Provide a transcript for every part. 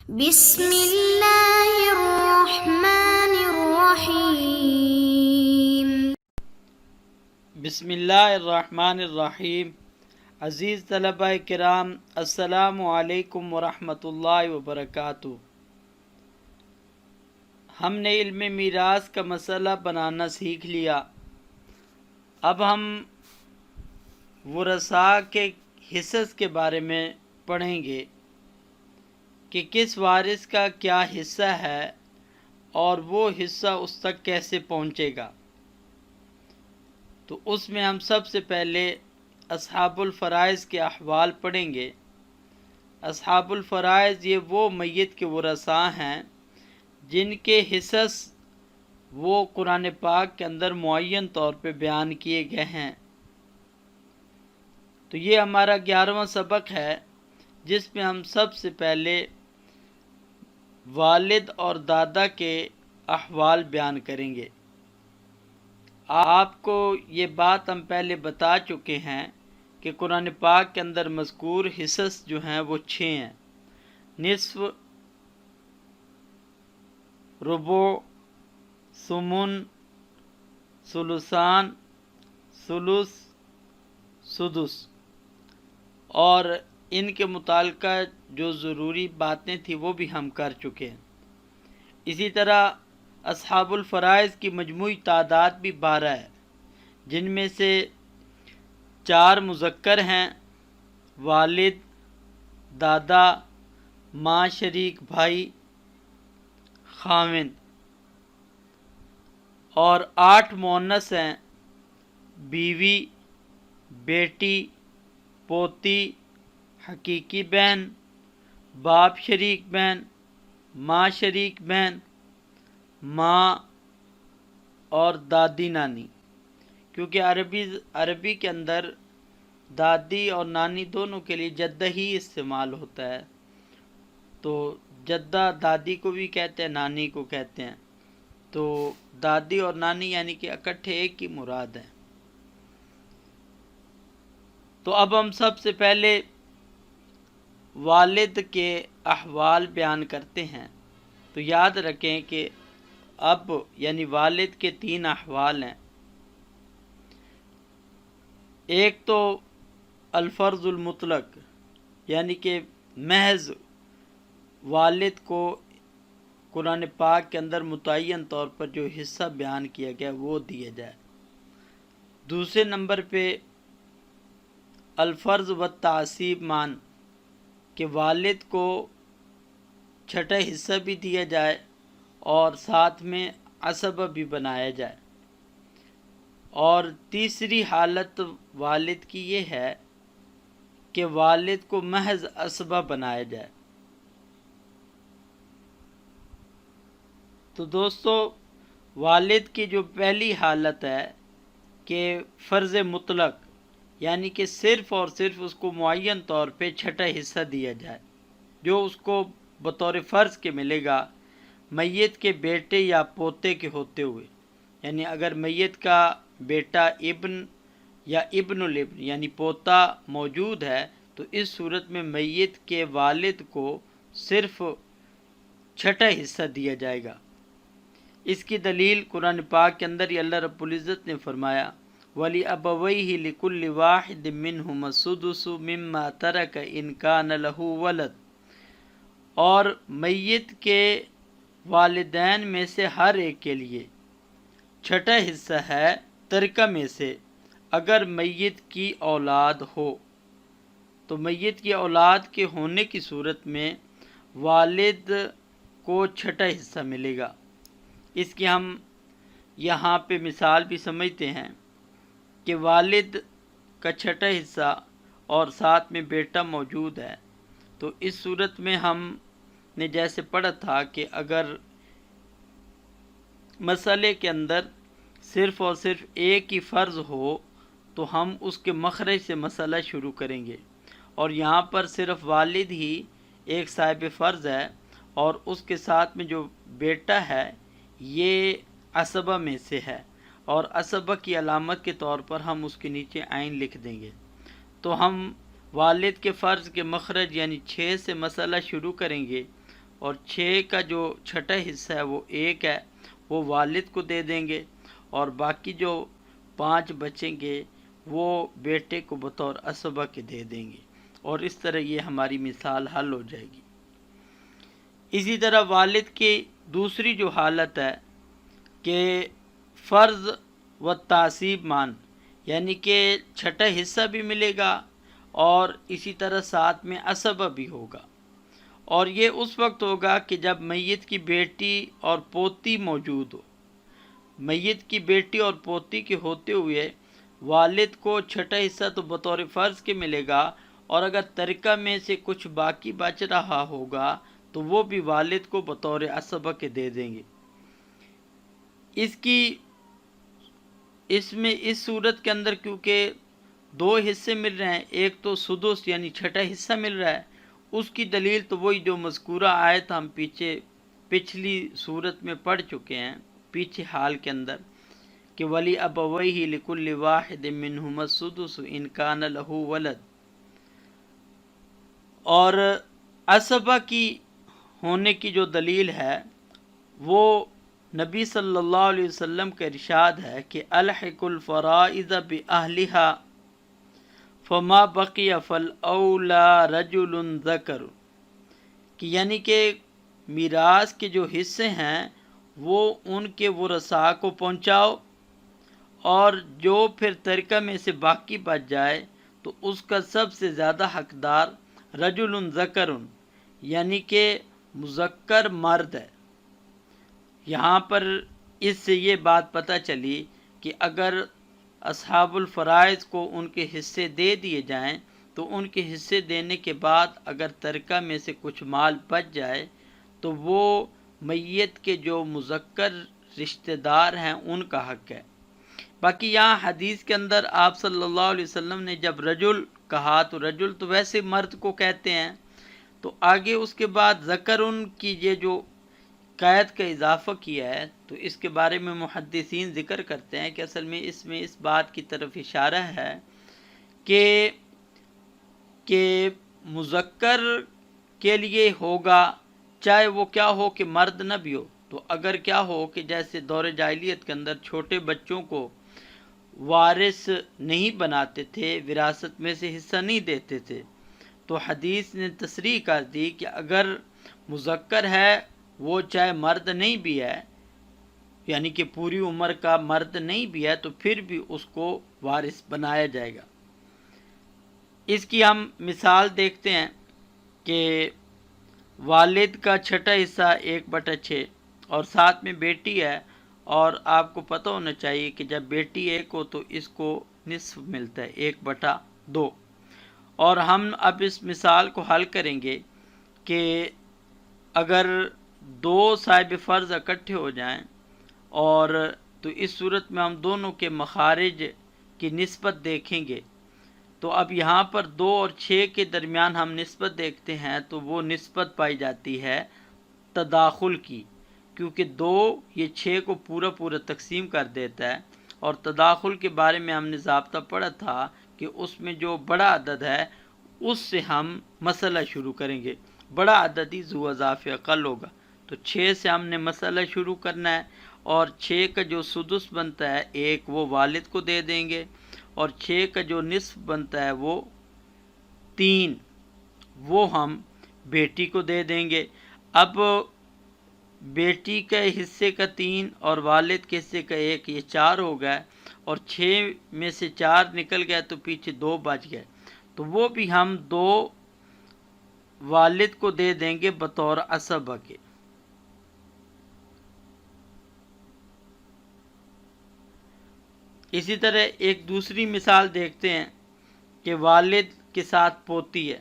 بسم اللہ الرحمن الرحیم۔ بسم اللہ الرحمن الرحیم۔ عزیز طلبہ کرام، السلام علیکم ورحمۃ اللہ وبرکاتہ۔ ہم نے علم میراث کا مسئلہ بنانا سیکھ لیا۔ اب ہم ورثاء کے حصص کے بارے میں پڑھیں گے کہ کس وارث کا کیا حصہ ہے اور وہ حصہ اس تک کیسے پہنچے گا۔ تو اس میں ہم سب سے پہلے اصحاب الفرائض کے احوال پڑھیں گے۔ اصحاب الفرائض یہ وہ میت کے ورثاء ہیں جن کے حصص وہ قرآن پاک کے اندر معین طور پہ بیان کیے گئے ہیں۔ تو یہ ہمارا 11واں سبق ہے جس میں ہم سب سے پہلے والد اور دادا کے احوال بیان کریں گے۔ آپ کو یہ بات ہم پہلے بتا چکے ہیں کہ قرآن پاک کے اندر مذکور حصص جو ہیں وہ 6 ہیں: نصف، ربع، ثمن، ثلثان، ثلث، سدس، اور ان کے متعلقہ جو ضروری باتیں تھیں وہ بھی ہم کر چکے ہیں۔ اسی طرح اصحاب الفرائض کی مجموعی تعداد بھی 12 ہے، جن میں سے 4 مذکر ہیں: والد، دادا، ماں شریک بھائی، خاوند، اور 8 مؤنث ہیں: بیوی، بیٹی، پوتی، حقیقی بہن، باپ شریک بہن، ماں شریک بہن، ماں اور دادی نانی، کیونکہ عربی کے اندر دادی اور نانی دونوں کے لیے جدہ ہی استعمال ہوتا ہے، تو جدہ دادی کو بھی کہتے ہیں، نانی کو کہتے ہیں، تو دادی اور نانی یعنی کہ اکٹھے ایک ہی مراد ہے۔ تو اب ہم سب سے پہلے والد کے احوال بیان کرتے ہیں۔ تو یاد رکھیں کہ اب یعنی والد کے 3 احوال ہیں۔ ایک تو الفرض المطلق، یعنی کہ محض والد کو قرآن پاک کے اندر متعین طور پر جو حصہ بیان کیا گیا وہ دیا جائے۔ دوسرے نمبر پہ الفرض والتعصیب مان، کہ والد کو چھٹا حصہ بھی دیا جائے اور ساتھ میں عصبہ بھی بنایا جائے۔ اور تیسری حالت والد کی یہ ہے کہ والد کو محض عصبہ بنایا جائے۔ تو دوستو، والد کی جو پہلی حالت ہے کہ فرض مطلق، یعنی کہ صرف اور صرف اس کو معین طور پہ چھٹا حصہ دیا جائے جو اس کو بطور فرض کے ملے گا میت کے بیٹے یا پوتے کے ہوتے ہوئے۔ یعنی اگر میت کا بیٹا ابن یا ابن الابن یعنی پوتا موجود ہے تو اس صورت میں میت کے والد کو صرف چھٹا حصہ دیا جائے گا۔ اس کی دلیل قرآن پاک کے اندر ہی اللہ رب العزت نے فرمایا: وَلِأَبَوَيْهِ لِكُلِّ وَاحِدٍ مِّنْهُمَا السُّدُسُ مِمَّا تَرَكَ إِنْ كَانَ لَهُ وَلَدٌ، اور میت کے والدین میں سے ہر ایک کے لیے چھٹا حصہ ہے ترکہ میں سے اگر میت کی اولاد ہو۔ تو میت کی اولاد کے ہونے کی صورت میں والد کو چھٹا حصہ ملے گا۔ اس کی ہم یہاں پہ مثال بھی سمجھتے ہیں کہ والد کا چھٹا حصہ اور ساتھ میں بیٹا موجود ہے، تو اس صورت میں ہم نے جیسے پڑھا تھا کہ اگر مسئلے کے اندر صرف اور صرف ایک ہی فرض ہو تو ہم اس کے مخرج سے مسئلہ شروع کریں گے، اور یہاں پر صرف والد ہی ایک صاحب فرض ہے اور اس کے ساتھ میں جو بیٹا ہے یہ عصبہ میں سے ہے، اور عصبہ کی علامت کے طور پر ہم اس کے نیچے عین لکھ دیں گے۔ تو ہم والد کے فرض کے مخرج یعنی 6 سے مسئلہ شروع کریں گے، اور 6 کا جو چھٹا حصہ ہے وہ 1 ہے وہ والد کو دے دیں گے، اور باقی جو 5 بچیں گے وہ بیٹے کو بطور عصبہ کے دے دیں گے، اور اس طرح یہ ہماری مثال حل ہو جائے گی۔ اسی طرح والد کی دوسری جو حالت ہے کہ فرض و تعصیب مان، یعنی کہ چھٹا حصہ بھی ملے گا اور اسی طرح ساتھ میں عصبہ بھی ہوگا، اور یہ اس وقت ہوگا کہ جب میت کی بیٹی اور پوتی موجود ہو۔ میت کی بیٹی اور پوتی کے ہوتے ہوئے والد کو چھٹا حصہ تو بطور فرض کے ملے گا، اور اگر ترکہ میں سے کچھ باقی بچ رہا ہوگا تو وہ بھی والد کو بطور عصبہ کے دے دیں گے۔ اس صورت کے اندر کیونکہ 2 حصے مل رہے ہیں، ایک تو سدس یعنی چھٹا حصہ مل رہا ہے، اس کی دلیل تو وہی جو مذکورہ آیت ہم پچھلی صورت میں پڑھ چکے ہیں پیچھے حال کے اندر کہ ولی ابویہ لکل واحد منہما السدس ان کان لہ ولد، اور عصبہ کی ہونے کی جو دلیل ہے وہ نبی صلی اللہ علیہ وسلم کا ارشاد ہے کہ الحق الفرائض باہلھا فما بقی فالاولی رجل ذکر، کہ یعنی کہ میراث کے جو حصے ہیں وہ ان کے ورثاء کو پہنچاؤ، اور جو پھر ترکہ میں سے باقی بچ جائے تو اس کا سب سے زیادہ حقدار رجل ذکر یعنی کہ مذکر مرد ہے۔ یہاں پر اس سے یہ بات پتہ چلی کہ اگر اصحاب الفرائض کو ان کے حصے دے دیے جائیں تو ان کے حصے دینے کے بعد اگر ترکہ میں سے کچھ مال بچ جائے تو وہ میت کے جو مذکر رشتہ دار ہیں ان کا حق ہے۔ باقی یہاں حدیث کے اندر آپ صلی اللہ علیہ وسلم نے جب رجل کہا تو رجل تو ویسے مرد کو کہتے ہیں، تو آگے اس کے بعد ذکر ان کی یہ جو قید کا اضافہ کیا ہے تو اس کے بارے میں محدثین ذکر کرتے ہیں کہ اصل میں اس بات کی طرف اشارہ ہے کہ مذکر کے لیے ہوگا چاہے وہ کیا ہو کہ مرد نہ بھی ہو، تو اگر کیا ہو کہ جیسے دور جاہلیت کے اندر چھوٹے بچوں کو وارث نہیں بناتے تھے، وراثت میں سے حصہ نہیں دیتے تھے، تو حدیث نے تصریح کر دی کہ اگر مذکر ہے وہ چاہے مرد نہیں بھی ہے، یعنی کہ پوری عمر کا مرد نہیں بھی ہے، تو پھر بھی اس کو وارث بنایا جائے گا۔ اس کی ہم مثال دیکھتے ہیں کہ والد کا چھٹا حصہ 1/6 اور ساتھ میں بیٹی ہے، اور آپ کو پتہ ہونا چاہیے کہ جب بیٹی 1 ہو تو اس کو نصف ملتا ہے 1/2، اور ہم اب اس مثال کو حل کریں گے کہ اگر 2 صاحب فرض اکٹھے ہو جائیں اور تو اس صورت میں ہم دونوں کے مخارج کی نسبت دیکھیں گے، تو اب یہاں پر 2 اور 6 کے درمیان ہم نسبت دیکھتے ہیں تو وہ نسبت پائی جاتی ہے تداخل کی، کیونکہ 2 یہ 6 کو پورا تقسیم کر دیتا ہے، اور تداخل کے بارے میں ہم نے ضابطہ پڑھا تھا کہ اس میں جو بڑا عدد ہے اس سے ہم مسئلہ شروع کریں گے، بڑا عدد ہی ذو اضافہ اقل ہوگا، تو 6 سے ہم نے مسئلہ شروع کرنا ہے، اور 6 کا جو سدس بنتا ہے 1 وہ والد کو دے دیں گے، اور 6 کا جو نصف بنتا ہے وہ 3 وہ ہم بیٹی کو دے دیں گے۔ اب بیٹی کے حصے کا 3 اور والد کے حصے کا 1 یہ 4 ہو گئے، اور 6 میں سے 4 نکل گئے تو پیچھے 2 بچ گئے، تو وہ بھی ہم 2 والد کو دے دیں گے بطور عصبہ کے۔ اسی طرح ایک دوسری مثال دیکھتے ہیں کہ والد کے ساتھ پوتی ہے،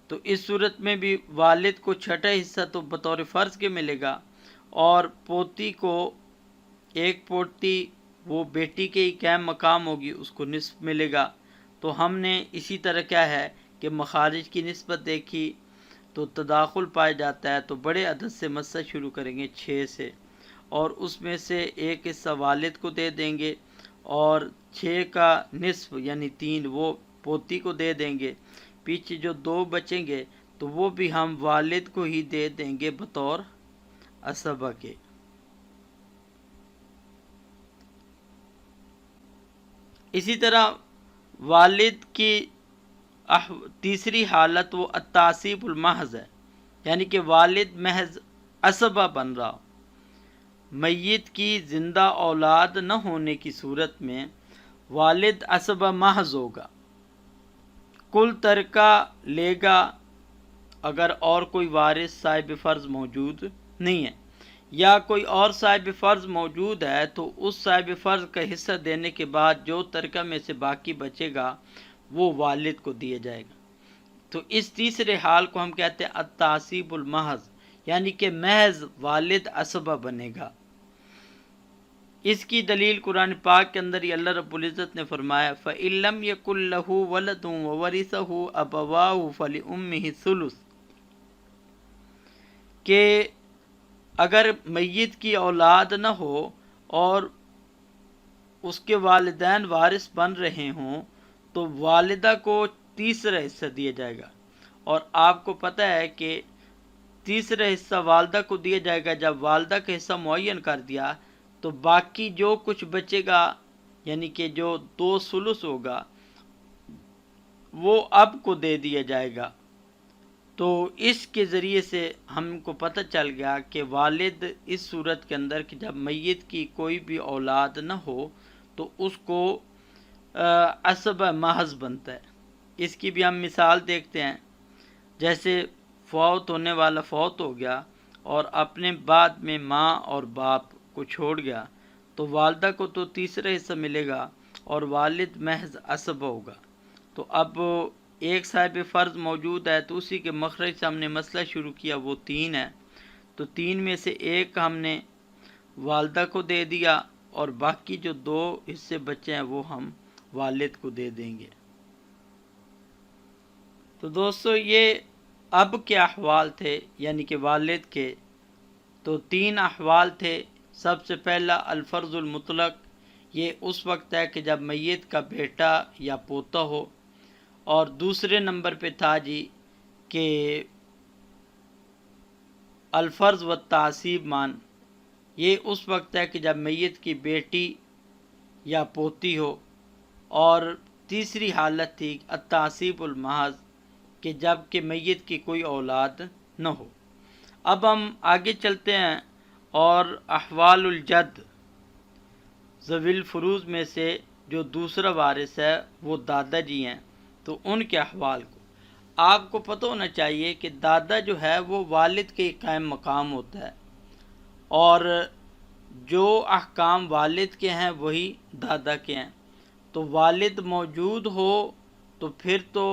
تو اس صورت میں بھی والد کو چھٹا حصہ تو بطور فرض کے ملے گا، اور پوتی کو 1 پوتی وہ بیٹی کے ہی قائم مقام ہوگی، اس کو نصف ملے گا۔ تو ہم نے اسی طرح کیا ہے کہ مخارج کی نسبت دیکھی تو تداخل پایا جاتا ہے، تو بڑے عدد سے مسئلہ شروع کریں گے 6 سے، اور اس میں سے 1 حصہ والد کو دے دیں گے، اور 6 کا نصف یعنی 3 وہ پوتی کو دے دیں گے، پیچھے جو 2 بچیں گے تو وہ بھی ہم والد کو ہی دے دیں گے بطور اسبہ کے۔ اسی طرح والد کی تیسری حالت وہ التعصیب المحض ہے، یعنی کہ والد محض اسبہ بن رہا ہو۔ میت کی زندہ اولاد نہ ہونے کی صورت میں والد اسبہ محض ہوگا، کل ترکہ لے گا اگر اور کوئی وارث صاحب فرض موجود نہیں ہے، یا کوئی اور صاحب فرض موجود ہے تو اس صاحب فرض کا حصہ دینے کے بعد جو ترکہ میں سے باقی بچے گا وہ والد کو دیا جائے گا۔ تو اس تیسرے حال کو ہم کہتے ہیں التعصیب المحض، یعنی کہ محض والد اسبہ بنے گا۔ اس کی دلیل قرآن پاک کے اندر ہی اللہ رب العزت نے فرمایا فَإِن لَّمْ يَكُن لَّهُ وَلَدٌ وَوَرِثَهُ أَبَوَاهُ فَلِأُمِّهِ الثُّلُثُ، کہ اگر میت کی اولاد نہ ہو اور اس کے والدین وارث بن رہے ہوں تو والدہ کو تیسرا حصہ دیا جائے گا، اور آپ کو پتہ ہے کہ تیسرا حصہ والدہ کو دیا جائے گا۔ جب والدہ کا حصہ معین کر دیا تو باقی جو کچھ بچے گا، یعنی کہ جو 2 ثلث ہوگا، وہ اب کو دے دیا جائے گا۔ تو اس کے ذریعے سے ہم کو پتہ چل گیا کہ والد اس صورت کے اندر کہ جب میت کی کوئی بھی اولاد نہ ہو تو اس کو اسبہ محض بنتا ہے۔ اس کی بھی ہم مثال دیکھتے ہیں، جیسے فوت ہونے والا فوت ہو گیا اور اپنے بعد میں ماں اور باپ کو چھوڑ گیا تو والدہ کو تو تیسرا حصہ ملے گا اور والد محض اسبہ ہوگا۔ تو اب ایک صاحب فرض موجود ہے تو اسی کے مخرج سے ہم نے مسئلہ شروع کیا، وہ 3 ہے، تو 3 میں سے ایک ہم نے والدہ کو دے دیا اور باقی جو 2 حصے بچے ہیں وہ ہم والد کو دے دیں گے۔ تو دوستو یہ اب کے احوال تھے، یعنی کہ والد کے تو 3 احوال تھے۔ سب سے پہلا الفرض المطلق، یہ اس وقت ہے کہ جب میت کا بیٹا یا پوتا ہو، اور دوسرے نمبر پہ تھا جی کہ الفرض و تعصیب مان، یہ اس وقت ہے کہ جب میت کی بیٹی یا پوتی ہو، اور تیسری حالت تھی التعصیب المحض کہ جب کہ میت کی کوئی اولاد نہ ہو۔ اب ہم آگے چلتے ہیں اور احوال الجد ذوی الفروض میں سے جو دوسرا وارث ہے وہ دادا جی ہیں، تو ان کے احوال کو آپ کو پتہ ہونا چاہیے کہ دادا جو ہے وہ والد کے قائم مقام ہوتا ہے، اور جو احکام والد کے ہیں وہی دادا کے ہیں۔ تو والد موجود ہو تو پھر تو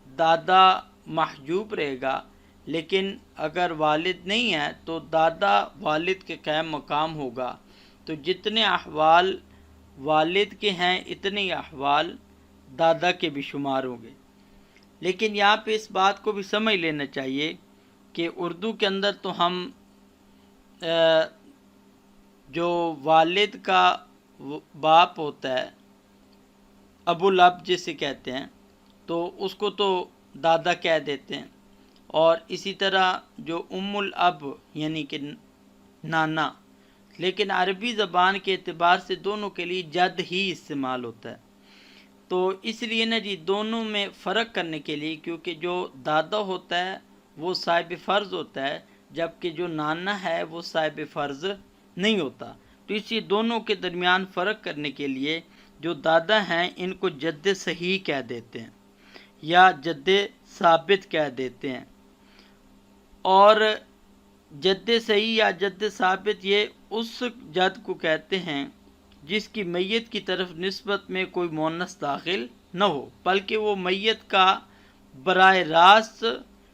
دادا محجوب رہے گا، لیکن اگر والد نہیں ہے تو دادا والد کے قائم مقام ہوگا۔ تو جتنے احوال والد کے ہیں اتنے ہی احوال دادا کے بھی شمار ہوں گے۔ لیکن یہاں پہ اس بات کو بھی سمجھ لینا چاہیے کہ اردو کے اندر تو ہم جو والد کا باپ ہوتا ہے ابو الاب جسے کہتے ہیں، تو اس کو تو دادا کہہ دیتے ہیں، اور اسی طرح جو ام الاب یعنی کہ نانا، لیکن عربی زبان کے اعتبار سے دونوں کے لیے جد ہی استعمال ہوتا ہے۔ تو اس لیے نا جی دونوں میں فرق کرنے کے لیے، کیونکہ جو دادا ہوتا ہے وہ صاحب فرض ہوتا ہے، جبکہ جو نانا ہے وہ صاحب فرض نہیں ہوتا، تو اسی دونوں کے درمیان فرق کرنے کے لیے جو دادا ہیں ان کو جد صحیح کہہ دیتے ہیں یا جد ثابت کہہ دیتے ہیں، اور جد صحیح یا جد ثابت یہ اس جد کو کہتے ہیں جس کی میت کی طرف نسبت میں کوئی مؤنث داخل نہ ہو، بلکہ وہ میت کا براہ راست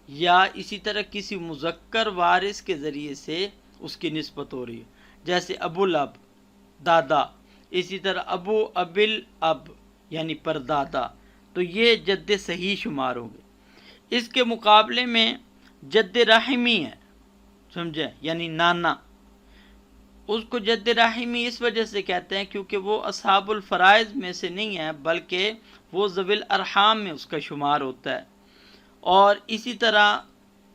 یا اسی طرح کسی مذکر وارث کے ذریعے سے اس کی نسبت ہو رہی ہے، جیسے ابو الاب دادا، اسی طرح ابو ابل اب یعنی پردادا، تو یہ جد صحیح شمار ہوں گے۔ اس کے مقابلے میں جد رحمی ہے، سمجھے، یعنی نانا، اس کو جد رحمی اس وجہ سے کہتے ہیں کیونکہ وہ اصحاب الفرائض میں سے نہیں ہے، بلکہ وہ ذوی الارحام میں اس کا شمار ہوتا ہے، اور اسی طرح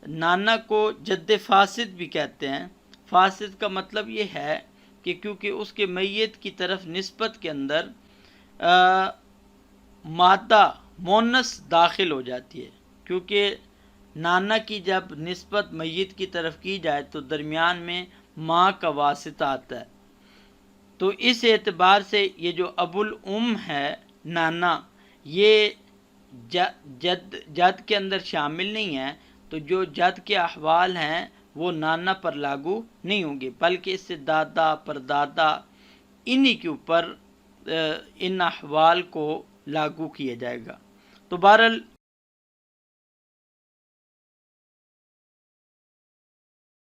نانا کو جد فاسد بھی کہتے ہیں۔ فاسد کا مطلب یہ ہے کہ کیونکہ اس کے میت کی طرف نسبت کے اندر مادہ مونس داخل ہو جاتی ہے، کیونکہ نانا کی جب نسبت میت کی طرف کی جائے تو درمیان میں ماں کا واسطہ آتا ہے، تو اس اعتبار سے یہ جو ابو الام ہے نانا، یہ جد کے اندر شامل نہیں ہے، تو جو جد کے احوال ہیں وہ نانا پر لاگو نہیں ہوں گے، بلکہ اس سے دادا پردادا انہی کے اوپر ان احوال کو لاگو کیا جائے گا۔ تو بہرحال